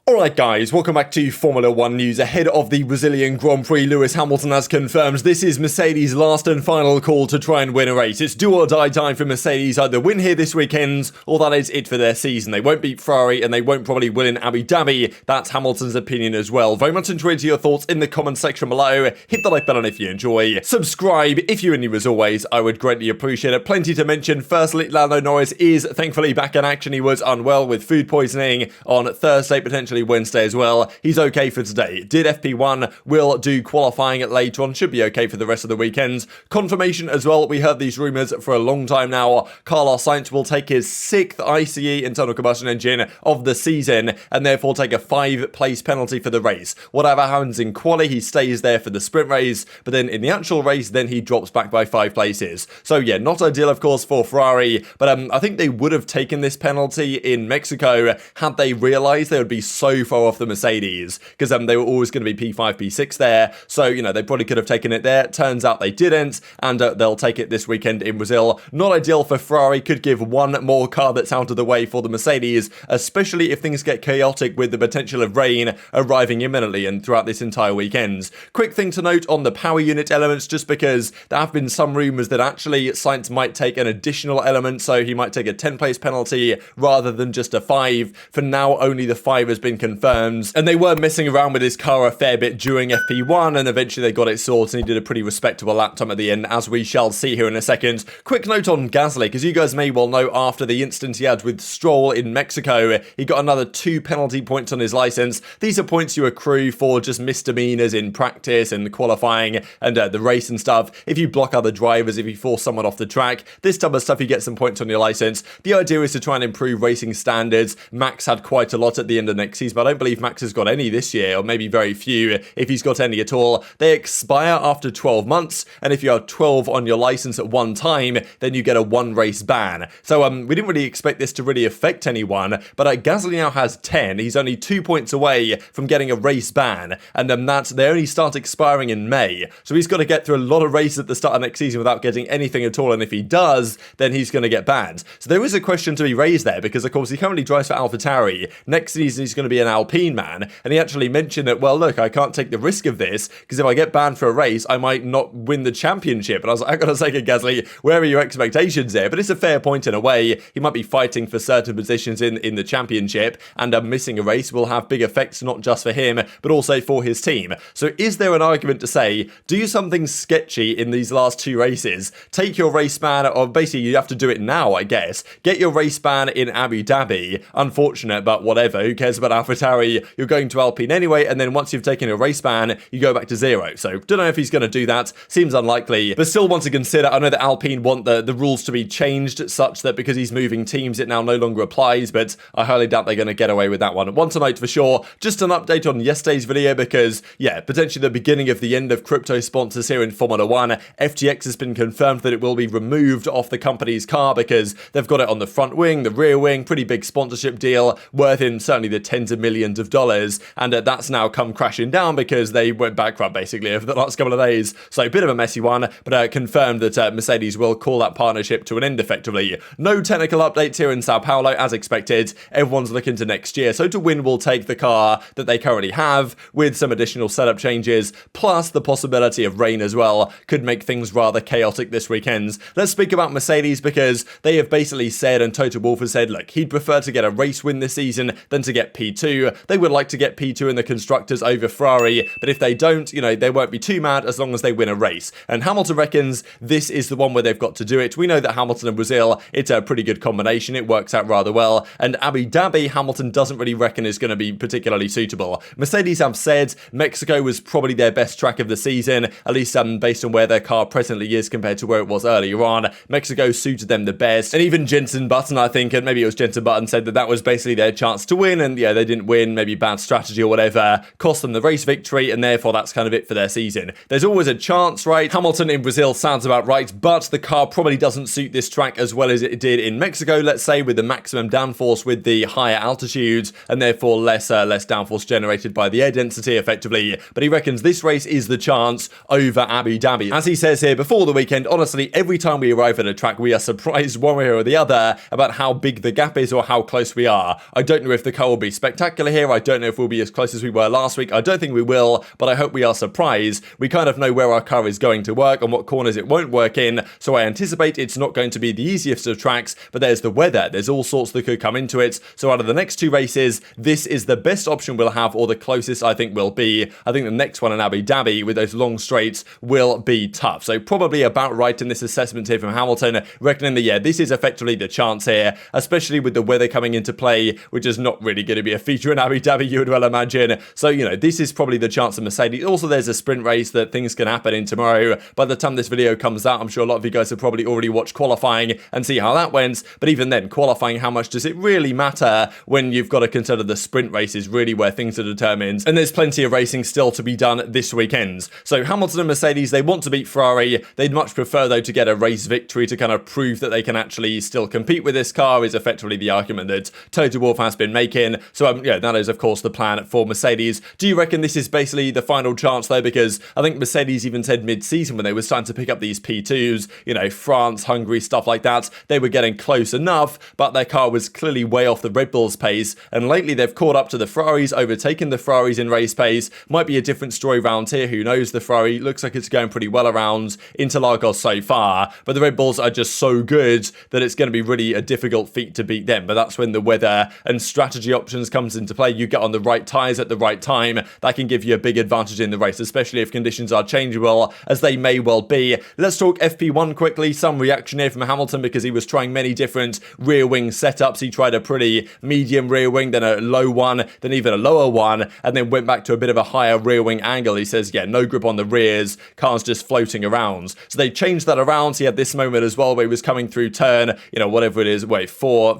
Alright guys, welcome back to Formula 1 news. Ahead of the Brazilian Grand Prix, Lewis Hamilton has confirmed this is Mercedes' last and final call to try and win a race. It's do or die time for Mercedes, either win here this weekend, or that is it for their season. They won't beat Ferrari, and they won't probably win in Abu Dhabi. That's Hamilton's opinion as well. Very much enjoyed your thoughts in the comment section below. Hit the like button if you enjoy. Subscribe if you're new as always, I would greatly appreciate it. Plenty to mention. Firstly, Lando Norris is thankfully back in action. He was unwell with food poisoning on Thursday, potentially Wednesday as well. He's okay for today. Did FP1, will do qualifying later on, should be okay for the rest of the weekend. Confirmation as well, we heard these rumours for a long time now. Carlos Sainz will take his 6th ICE internal combustion engine of the season and therefore take a 5-place penalty for the race. Whatever happens in quali, he stays there for the sprint race, but then in the actual race, then he drops back by 5 places. So yeah, not ideal of course for Ferrari, but I think they would have taken this penalty in Mexico had they realised they would be so far off the Mercedes, because they were always going to be P5, P6 there, so you know they probably could have taken it there. Turns out they didn't, and they'll take it this weekend in Brazil. Not ideal for Ferrari, could give one more car that's out of the way for the Mercedes, especially if things get chaotic with the potential of rain arriving imminently and throughout this entire weekend. Quick thing to note on the power unit elements, just because there have been some rumours that actually Sainz might take an additional element, so he might take a 10-place penalty rather than just a 5. For now, only the 5 has been confirmed. And they were messing around with his car a fair bit during FP1, and eventually they got it sorted, and he did a pretty respectable lap time at the end, as we shall see here in a second. Quick note on Gasly, because you guys may well know after the incident he had with Stroll in Mexico, he got another 2 penalty points on his license. These are points you accrue for just misdemeanors in practice and qualifying and the race and stuff. If you block other drivers, if you force someone off the track, this type of stuff, you get some points on your license. The idea is to try and improve racing standards. Max had quite a lot at the end of next season, but I don't believe Max has got any this year, or maybe very few, if he's got any at all. They expire after 12 months, and if you have 12 on your license at one time, then you get a 1-race ban. So we didn't really expect this to really affect anyone, but Gasly now has 10. He's only 2 points away from getting a race ban, and they only start expiring in May. So he's got to get through a lot of races at the start of next season without getting anything at all, and if he does, then he's going to get banned. So there is a question to be raised there, because of course he currently drives for AlphaTauri. Next season he's going to be an Alpine man, and he actually mentioned that, well, look, I can't take the risk of this, because if I get banned for a race, I might not win the championship. And I was like, I gotta say, Gasly, where are your expectations there? But it's a fair point in a way. He might be fighting for certain positions in the championship, and missing a race will have big effects, not just for him, but also for his team. So is there an argument to say, do something sketchy in these last 2 races, take your race ban, or basically you have to do it now, I guess, get your race ban in Abu Dhabi, unfortunate, but whatever, who cares about AlphaTauri, you're going to Alpine anyway, and then once you've taken a race ban, you go back to 0. So don't know if he's going to do that, seems unlikely, but still want to consider. I know that Alpine want the rules to be changed such that because he's moving teams, it now no longer applies, but I highly doubt they're going to get away with that one. Want to note for sure, just an update on yesterday's video, because yeah, potentially the beginning of the end of crypto sponsors here in Formula 1. FTX has been confirmed that it will be removed off the company's car because they've got it on the front wing, the rear wing, pretty big sponsorship deal worth in certainly the tens of millions of dollars, and that's now come crashing down because they went bankrupt basically over the last couple of days. So a bit of a messy one, but confirmed that Mercedes will call that partnership to an end effectively. No technical updates here in Sao Paulo as expected. Everyone's looking to next year, so to win will take the car that they currently have with some additional setup changes, plus the possibility of rain as well could make things rather chaotic this weekend. Let's speak about Mercedes, because they have basically said, and Toto Wolff has said, look, he'd prefer to get a race win this season than to get P2. They would like to get P2 in the constructors over Ferrari, but if they don't, you know, they won't be too mad as long as they win a race. And Hamilton reckons this is the one where they've got to do it. We know that Hamilton and Brazil, it's a pretty good combination. It works out rather well. And Abu Dhabi, Hamilton doesn't really reckon is going to be particularly suitable. Mercedes have said Mexico was probably their best track of the season, at least based on where their car presently is compared to where it was earlier on. Mexico suited them the best. And even Jenson Button, I think, and maybe it was Jenson Button, said that was basically their chance to win. And yeah, they didn't win, maybe bad strategy or whatever, cost them the race victory, and therefore that's kind of it for their season. There's always a chance, right? Hamilton in Brazil sounds about right, but the car probably doesn't suit this track as well as it did in Mexico, let's say, with the maximum downforce with the higher altitudes, and therefore less downforce generated by the air density effectively. But he reckons this race is the chance over Abu Dhabi. As he says here, before the weekend, honestly, every time we arrive at a track, we are surprised one way or the other about how big the gap is or how close we are. I don't know if the car will be spectacular spectacular here. I don't know if we'll be as close as we were last week. I don't think we will, but I hope we are surprised. We kind of know where our car is going to work and what corners it won't work in, so I anticipate it's not going to be the easiest of tracks, but there's the weather. There's all sorts that could come into it. So out of the next 2 races, this is the best option we'll have, or the closest I think will be. I think the next one in Abu Dhabi with those long straights will be tough. So probably about right in this assessment here from Hamilton, reckoning that, yeah, this is effectively the chance here, especially with the weather coming into play, which is not really going to be a feature in Abu Dhabi, you would well imagine. So, you know, this is probably the chance of Mercedes. Also, there's a sprint race that things can happen in tomorrow. By the time this video comes out, I'm sure a lot of you guys have probably already watched qualifying and see how that went. But even then, qualifying, how much does it really matter when you've got to consider the sprint race is really where things are determined? And there's plenty of racing still to be done this weekend. So Hamilton and Mercedes, they want to beat Ferrari. They'd much prefer, though, to get a race victory to kind of prove that they can actually still compete with this car, is effectively the argument that Toto Wolff has been making. So, yeah, that is, of course, the plan for Mercedes. Do you reckon this is basically the final chance, though? Because I think Mercedes even said mid-season when they were starting to pick up these P2s, you know, France, Hungary, stuff like that, they were getting close enough, but their car was clearly way off the Red Bull's pace. And lately, they've caught up to the Ferraris, overtaken the Ferraris in race pace. Might be a different story round here. Who knows? The Ferrari looks like it's going pretty well around Interlagos so far, but the Red Bulls are just so good that it's going to be really a difficult feat to beat them. But that's when the weather and strategy options comes into play. You get on the right tyres at the right time. That can give you a big advantage in the race, especially if conditions are changeable, as they may well be. Let's talk FP1 quickly. Some reaction here from Hamilton because he was trying many different rear wing setups. He tried a pretty medium rear wing, then a low one, then even a lower one, and then went back to a bit of a higher rear wing angle. He says, yeah, no grip on the rears, car's just floating around. So they changed that around. He had this moment as well where he was coming through turn, you know, whatever it is,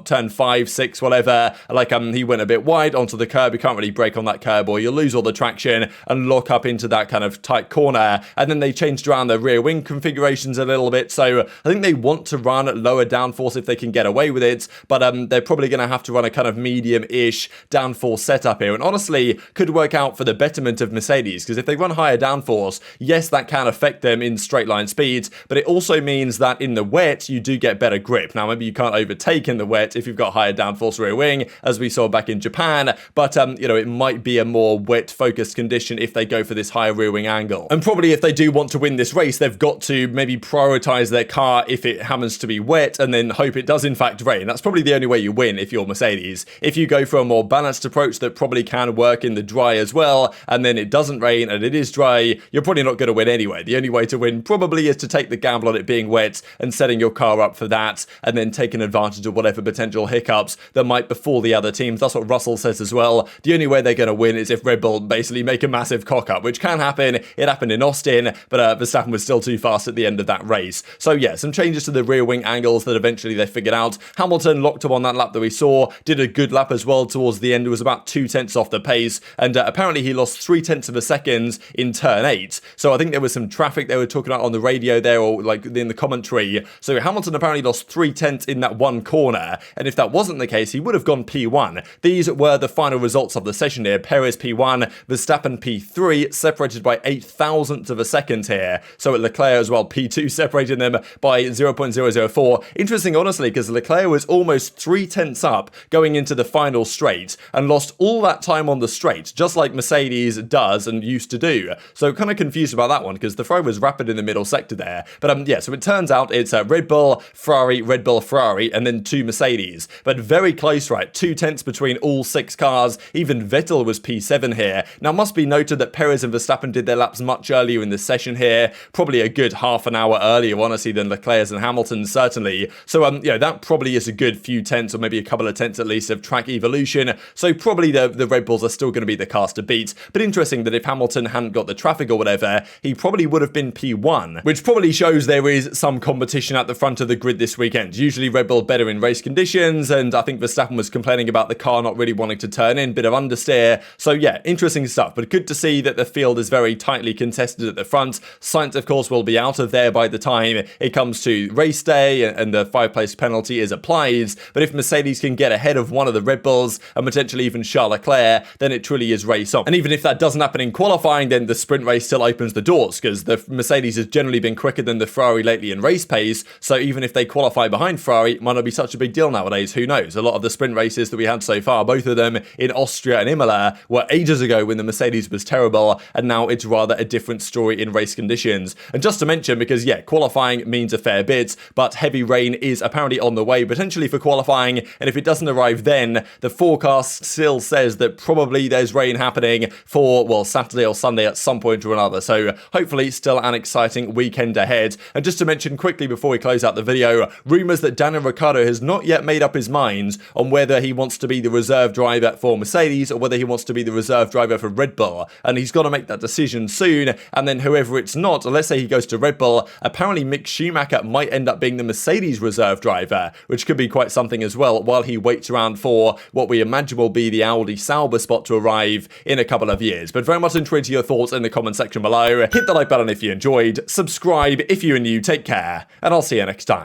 turn 5, 6, whatever. Like, he went a bit wide onto the curb. You can't really brake on that curb or you'll lose all the traction and lock up into that kind of tight corner. And then they changed around the rear wing configurations a little bit. So I think they want to run at lower downforce if they can get away with it. But they're probably going to have to run a kind of medium-ish downforce setup here. And honestly, could work out for the betterment of Mercedes, because if they run higher downforce, yes, that can affect them in straight line speeds, but it also means that in the wet, you do get better grip. Now, maybe you can't overtake in the wet if you've got higher downforce rear wing, as we saw back in Japan, but, you know, it might be a more wet-focused condition if they go for this higher rear wing angle. And probably if they do want to win this race, they've got to maybe prioritize their car if it happens to be wet and then hope it does in fact rain. That's probably the only way you win if you're Mercedes. If you go for a more balanced approach that probably can work in the dry as well, and then it doesn't rain and it is dry, you're probably not going to win anyway. The only way to win probably is to take the gamble on it being wet and setting your car up for that, and then taking advantage of whatever potential hiccups that might befall the other teams. That's what Russell says as well. The only way they're going to win is if Red Bull basically make a massive cock up, which can happen. It happened in Austin, but Verstappen was still too fast at the end of that race. So yeah, some changes to the rear wing angles that eventually they figured out. Hamilton locked up on that lap that we saw, did a good lap as well towards the end. It was about 2/10 off the pace, and apparently he lost 0.3 of a second in turn 8. So I think there was some traffic they were talking about on the radio there, or like in the commentary. So Hamilton apparently lost 0.3 in that one corner, and if that wasn't the case, he would have gone P1. These were the final results of the session here. Perez P1, Verstappen P3, separated by 0.8 of a second here. So at Leclerc as well, P2 separating them by 0.004. Interesting, honestly, because Leclerc was almost 0.3 up going into the final straight and lost all that time on the straight, just like Mercedes does and used to do. So kind of confused about that one because the Ferrari was rapid in the middle sector there. But yeah, so it turns out it's Red Bull, Ferrari, Red Bull, Ferrari, and then 2 Mercedes. But very close, right? 0.2 between all 6 cars. Even Vettel was P7 here. Now, must be noted that Perez and Verstappen did their laps much earlier in the session here. Probably a good half an hour earlier, honestly, than Leclerc's and Hamilton's, certainly. So, yeah, that probably is a good few tenths, or maybe a couple of tenths at least, of track evolution. So probably the Red Bulls are still going to be the cars to beat. But interesting that if Hamilton hadn't got the traffic or whatever, he probably would have been P1, which probably shows there is some competition at the front of the grid this weekend. Usually Red Bull better in race conditions, and I think Verstappen was complaining about the car not really wanting to turn in, bit of understeer. So yeah, interesting stuff, but good to see that the field is very tightly contested at the front. Sainz, of course, will be out of there by the time it comes to race day and the 5-place penalty is applied. But if Mercedes can get ahead of one of the Red Bulls and potentially even Charles Leclerc, then it truly is race on. And even if that doesn't happen in qualifying, then the sprint race still opens the doors, because the Mercedes has generally been quicker than the Ferrari lately in race pace. So even if they qualify behind Ferrari, it might not be such a big deal nowadays. Who knows? A lot of the sprint races that we had so far, both both of them in Austria and Imola were ages ago when the Mercedes was terrible, and now it's rather a different story in race conditions. And just to mention, because yeah, qualifying means a fair bit, but heavy rain is apparently on the way potentially for qualifying, and if it doesn't arrive then, the forecast still says that probably there's rain happening for, well, Saturday or Sunday at some point or another. So hopefully still an exciting weekend ahead. And just to mention quickly before we close out the video, rumours that Riccardo has not yet made up his mind on whether he wants to be the reserve driver for Mercedes or whether he wants to be the reserve driver for Red Bull, and he's got to make that decision soon. And then whoever it's not, let's say he goes to Red Bull, apparently Mick Schumacher might end up being the Mercedes reserve driver, which could be quite something as well, while he waits around for what we imagine will be the Audi Sauber spot to arrive in a couple of years. But very much intrigued to your thoughts in the comment section below. Hit the like button if you enjoyed, subscribe if you're new, take care, and I'll see you next time.